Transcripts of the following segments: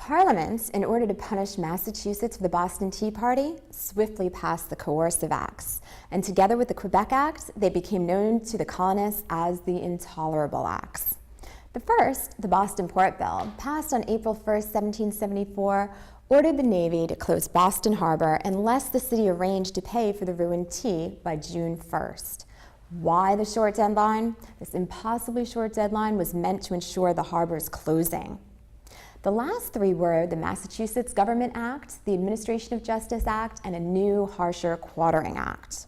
Parliament, in order to punish Massachusetts for the Boston Tea Party, swiftly passed the Coercive Acts, and together with the Quebec Act, they became known to the colonists as the Intolerable Acts. The first, the Boston Port Bill, passed on April 1st, 1774, ordered the Navy to close Boston Harbor unless the city arranged to pay for the ruined tea by June 1st. Why the short deadline? This impossibly short deadline was meant to ensure the harbor's closing. The last three were the Massachusetts Government Act, the Administration of Justice Act, and a new, harsher Quartering Act.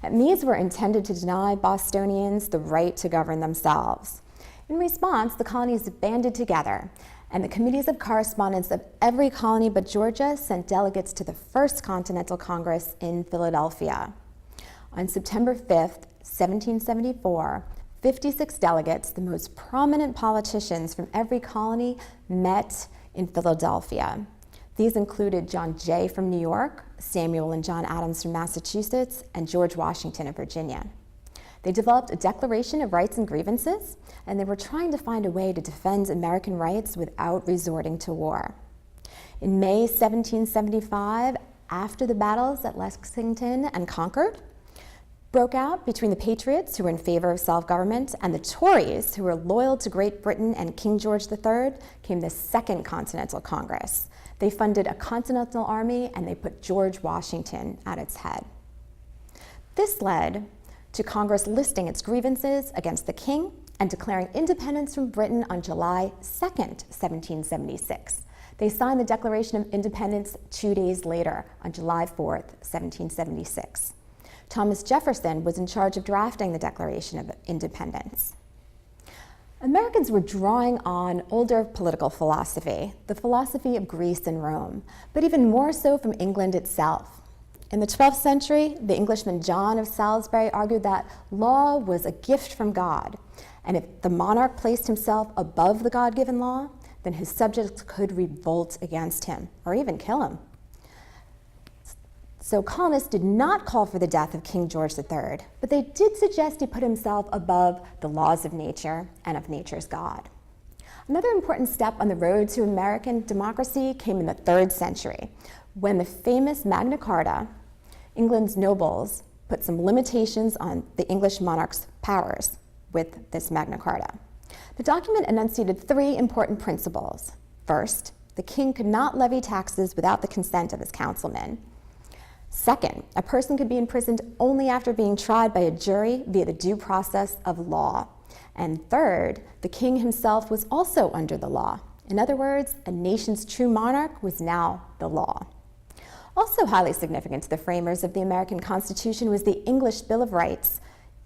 And these were intended to deny Bostonians the right to govern themselves. In response, the colonies banded together, and the committees of correspondence of every colony but Georgia sent delegates to the First Continental Congress in Philadelphia. On September 5th, 1774, 56 delegates, the most prominent politicians from every colony, met in Philadelphia. These included John Jay from New York, Samuel and John Adams from Massachusetts, and George Washington of Virginia. They developed a Declaration of Rights and Grievances, and they were trying to find a way to defend American rights without resorting to war. In May 1775, after the battles at Lexington and Concord broke out between the Patriots, who were in favor of self-government, and the Tories, who were loyal to Great Britain and King George III, came the Second Continental Congress. They funded a Continental Army, and they put George Washington at its head. This led to Congress listing its grievances against the king and declaring independence from Britain on July 2nd, 1776. They signed the Declaration of Independence 2 days later, on July 4th, 1776. Thomas Jefferson was in charge of drafting the Declaration of Independence. Americans were drawing on older political philosophy, the philosophy of Greece and Rome, but even more so from England itself. In the 12th century, the Englishman John of Salisbury argued that law was a gift from God, and if the monarch placed himself above the God-given law, then his subjects could revolt against him, or even kill him. So colonists did not call for the death of King George III, but they did suggest he put himself above the laws of nature and of nature's God. Another important step on the road to American democracy came in the 3rd century, when the famous Magna Carta, England's nobles put some limitations on the English monarch's powers with this Magna Carta. The document enunciated 3 important principles. First, the king could not levy taxes without the consent of his councilmen. Second, a person could be imprisoned only after being tried by a jury via the due process of law. And third, the king himself was also under the law. In other words, a nation's true monarch was now the law. Also highly significant to the framers of the American Constitution was the English Bill of Rights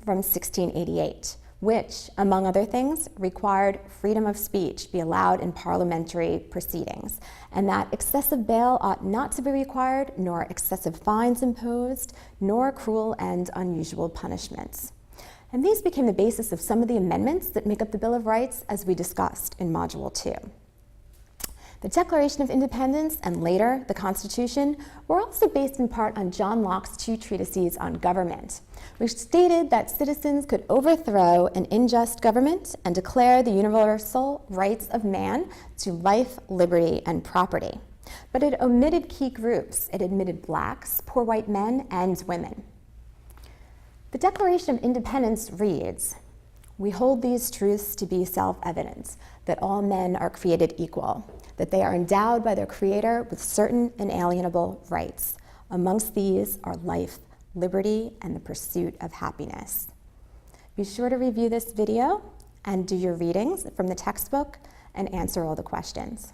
from 1688, which, among other things, required freedom of speech be allowed in parliamentary proceedings, and that excessive bail ought not to be required, nor excessive fines imposed, nor cruel and unusual punishments. And these became the basis of some of the amendments that make up the Bill of Rights, as we discussed in Module 2. The Declaration of Independence, and later the Constitution, were also based in part on John Locke's 2 treatises on government, which stated that citizens could overthrow an unjust government and declare the universal rights of man to life, liberty, and property. But it omitted key groups. It admitted blacks, poor white men, and women. The Declaration of Independence reads, "We hold these truths to be self-evident, that all men are created equal, that they are endowed by their Creator with certain inalienable rights. Amongst these are life, liberty, and the pursuit of happiness." Be sure to review this video and do your readings from the textbook and answer all the questions.